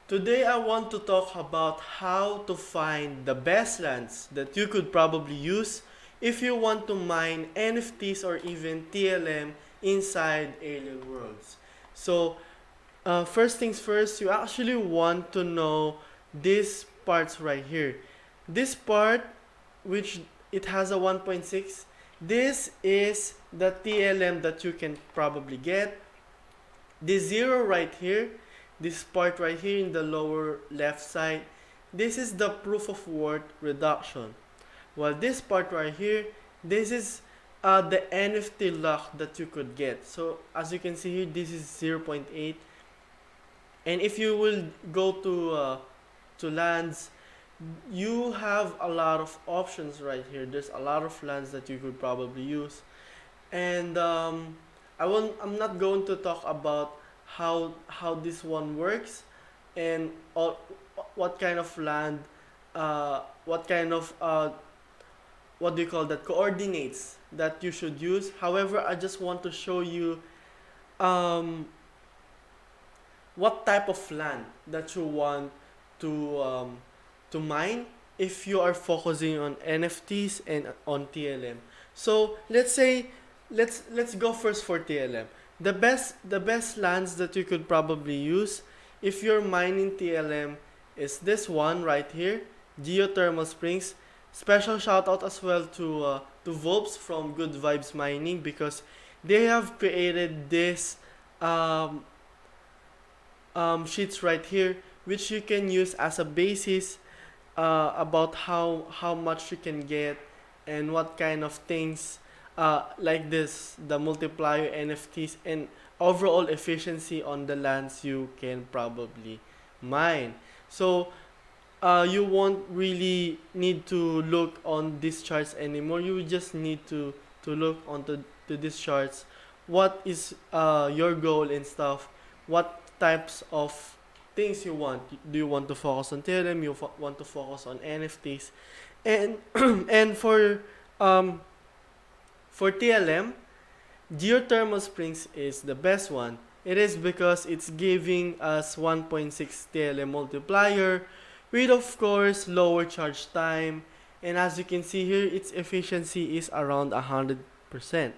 Today I want to talk about how to find the best lands that you could probably use if you want to mine NFTs or even TLM inside alien worlds. So, first things first, you actually want to know these parts right here. This part, which it has a 1.6, this is the TLM that you can probably get. This zero right here, this part right here in the lower left side, this is the proof of work reduction. While this part right here, this is the NFT lock that you could get. So as you can see here, this is 0.8. And if you will go to lands, you have a lot of options right here. There's a lot of lands that you could probably use. And I'm not going to talk about how this one works and all, what kind of land, what kind of what do you call that, coordinates that you should use. However, I just want to show you um, what type of land that you want to mine if you are focusing on NFTs and on TLM. So let's say let's go first for TLM. The best lands that you could probably use if you're mining TLM is this one right here, geothermal springs. Special shout out as well to Volps from Good Vibes Mining because they have created this um, sheets right here which you can use as a basis about how much you can get and what kind of things like this, the multiplier NFTs and overall efficiency on the lands you can probably mine. So you won't really need to look on these charts anymore. You just need to look onto to these charts. What is your goal and stuff? What types of things you want? Do you want to focus on Ethereum? You want to focus on NFTs? And and for TLM, geothermal springs is the best one. It is because it's giving us 1.6 TLM multiplier with of course lower charge time, and as you can see here its efficiency is around 100%.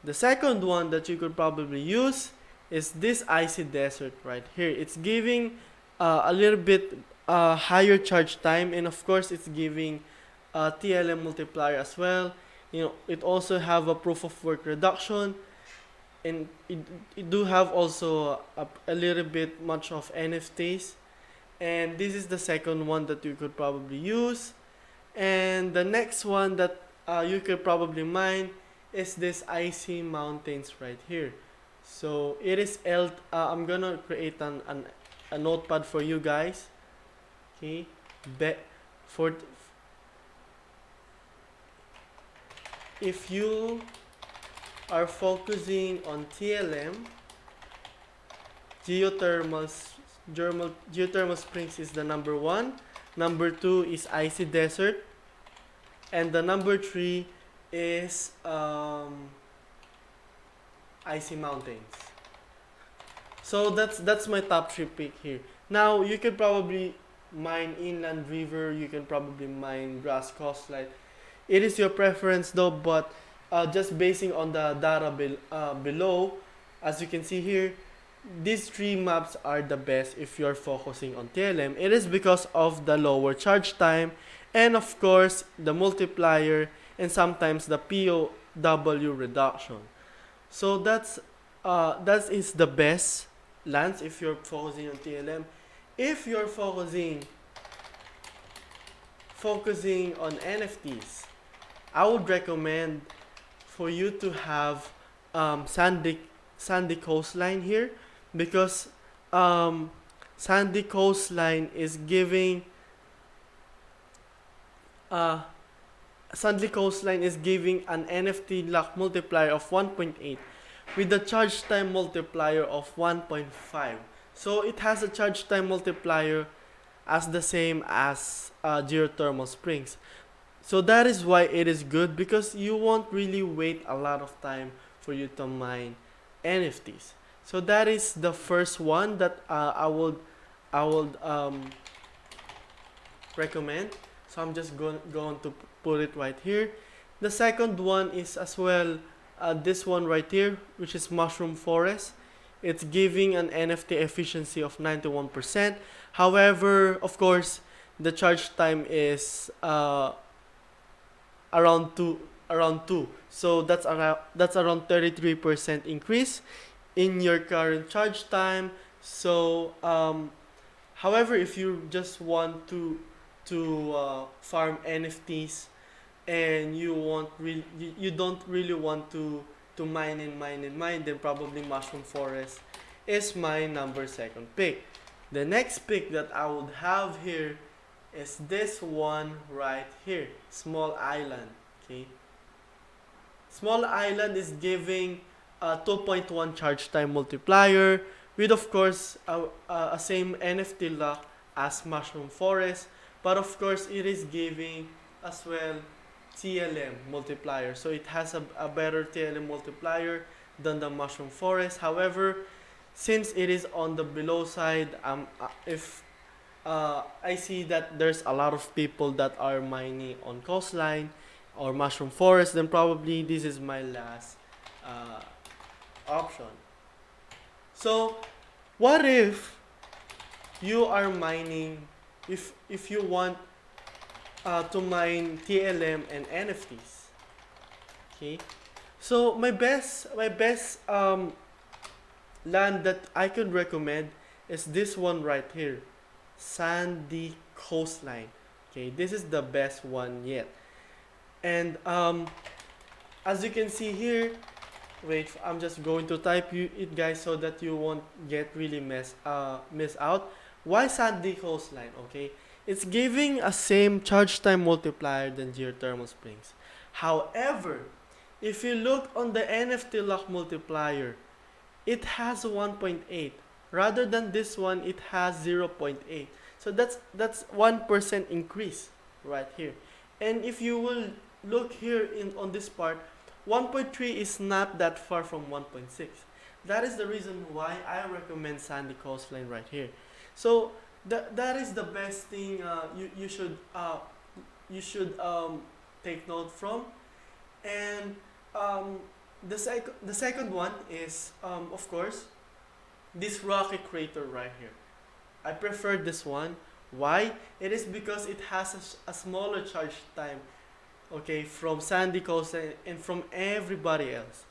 The second one that you could probably use is this icy desert right here. It's giving a little bit higher charge time, and of course it's giving TLM multiplier as well. You know, it also have a proof of work reduction, and it do have also a little bit much of NFTs. And this is the second one that you could probably use. And the next one that you could probably mine is this icy mountains right here. So it is I'm gonna create a notepad for you guys. Okay, Be- for if you are focusing on TLM, geothermal geothermal springs is the number one. Number two is icy desert, and the number three is icy mountains. So that's my top three pick here. Now you can probably mine inland river. You can probably mine grass coastline. It is your preference though, but just basing on the data below, as you can see here, these three maps are the best if you're focusing on TLM. It is because of the lower charge time and of course the multiplier and sometimes the POW reduction. So that is the best lands if you're focusing on TLM. If you're focusing on NFTs, I would recommend for you to have sandy coastline here because um, sandy coastline is giving uh, sandy coastline is giving an NFT lock multiplier of 1.8 with a charge time multiplier of 1.5. So it has a charge time multiplier as the same as geothermal springs. So that is why it is good because you won't really wait a lot of time for you to mine NFTs. So that is the first one that I would recommend. So I'm just going to put it right here. The second one is as well this one right here, which is Mushroom Forest. It's giving an NFT efficiency of 91%. However, of course, the charge time is around two. So that's around 33% increase in your current charge time. So however, if you just want to farm NFTs and you don't really want to mine, then probably Mushroom Forest is my number second pick. The next pick that I would have here is this one right here, Small Island. Okay, Small Island is giving a 2.1 charge time multiplier with, of course, a same NFT lock as Mushroom Forest, but of course it is giving as well TLM multiplier. So it has a better TLM multiplier than the Mushroom Forest. However, since it is on the below side, if I see that there's a lot of people that are mining on coastline or Mushroom Forest, then probably this is my last uh, option. So, what if you are mining, if you want to mine TLM and NFTs? Okay, so my best land that I could recommend is this one right here, Sandy Coastline. Okay, this is the best one yet. And as you can see here, wait, I'm just going to type it, guys, so that you won't get really miss out. Why Sandy Coastline? Okay, it's giving a same charge time multiplier than geothermal springs. However, if you look on the NFT lock multiplier, it has 1.8. Rather than this one, it has 0.8. So that's 1% increase right here. And if you will look here in on this part, 1.3 is not that far from 1.6. That is the reason why I recommend Sandy Coastline right here. So that is the best thing you should take note from. And the second one is of course this rocky crater right here. I prefer this one. Why? It is because it has a smaller charge time, okay, from Sandy Coast and from everybody else.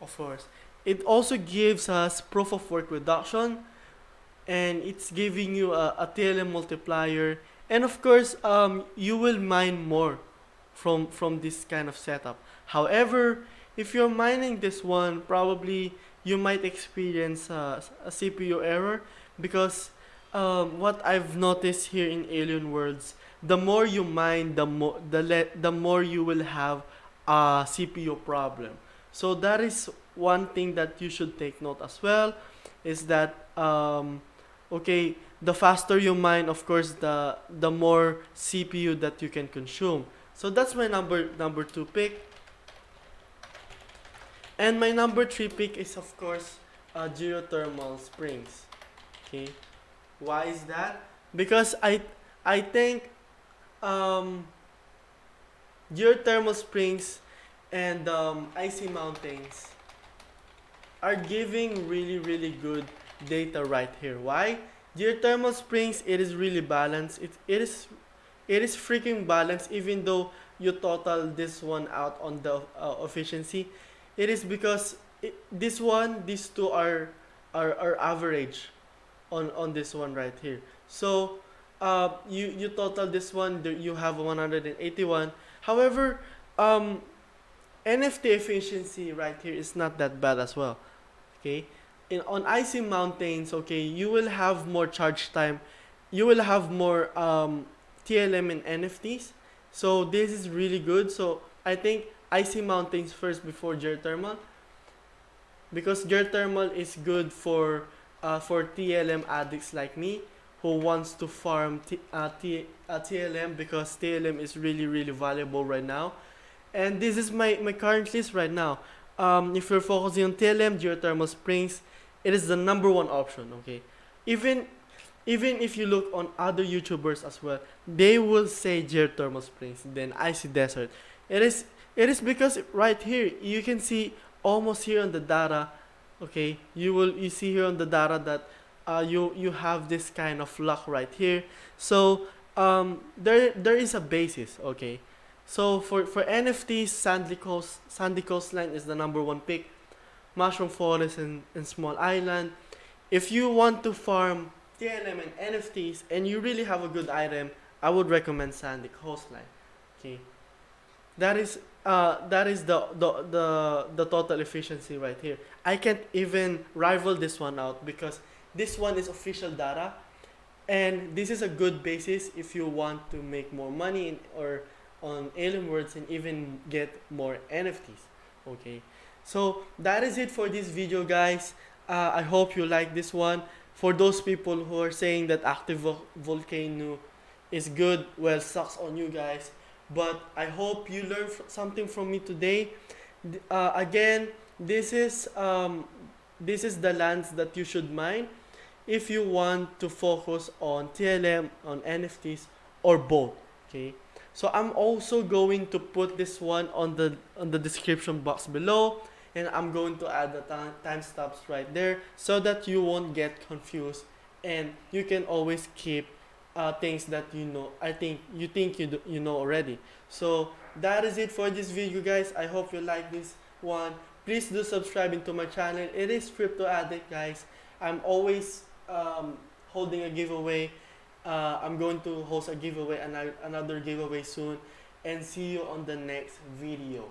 Of course, it also gives us proof of work reduction, and it's giving you a TLM multiplier, and of course, you will mine more from this kind of setup. However, if you're mining this one, probably you might experience a CPU error because what I've noticed here in Alien Worlds, the more you mine, the more you will have a CPU problem. So that is one thing that you should take note as well, is that okay, the faster you mine, of course, the more CPU that you can consume. So that's my number two pick. And my number three pick is, of course, geothermal springs. Okay, why is that? Because I think um, geothermal springs and icy mountains are giving really good data right here. Why? Geothermal springs, it is really balanced. It is freaking balanced, even though you total this one out on the efficiency. It is because these two are average on this one right here. So you total this one, you have 181. However, NFT efficiency right here is not that bad as well. Okay, on icy mountains, okay, you will have more charge time, you will have more TLM and NFTs. So this is really good. So I think icy mountains first before geothermal, because geothermal is good for TLM addicts like me who wants to farm TLM, because TLM is really valuable right now. And this is my current list right now. If you're focusing on TLM, geothermal springs, it is the number one option. Okay, even even if you look on other YouTubers as well, they will say geothermal springs, then icy desert. It is it is because right here you can see almost here on the data. Okay, you see here on the data that you have this kind of luck right here. So there is a basis. Okay, so for NFTs, Sandy Coastline is the number one pick. Mushroom Forest and Small Island. If you want to farm TLM and NFTs and you really have a good item, I would recommend Sandy Coastline. Okay, that is the total efficiency right here. I can't even rival this one out because this one is official data, and this is a good basis if you want to make more money or on alien words and even get more NFTs. Okay, so that is it for this video, guys. I hope you like this one. For those people who are saying that active volcano is good, well, sucks on you guys. But I hope you learned something from me today. Again, this is the lands that you should mine if you want to focus on TLM, on NFTs, or both. Okay. So I'm also going to put this one on the description box below, and I'm going to add the timestamps right there so that you won't get confused and you can always keep things that you know. I think you know already. So that is it for this video, guys. I hope you like this one. Please do subscribe into my channel. It is Crypto Addict, guys. I'm always holding a giveaway. I'm going to host a giveaway, another giveaway soon, and see you on the next video.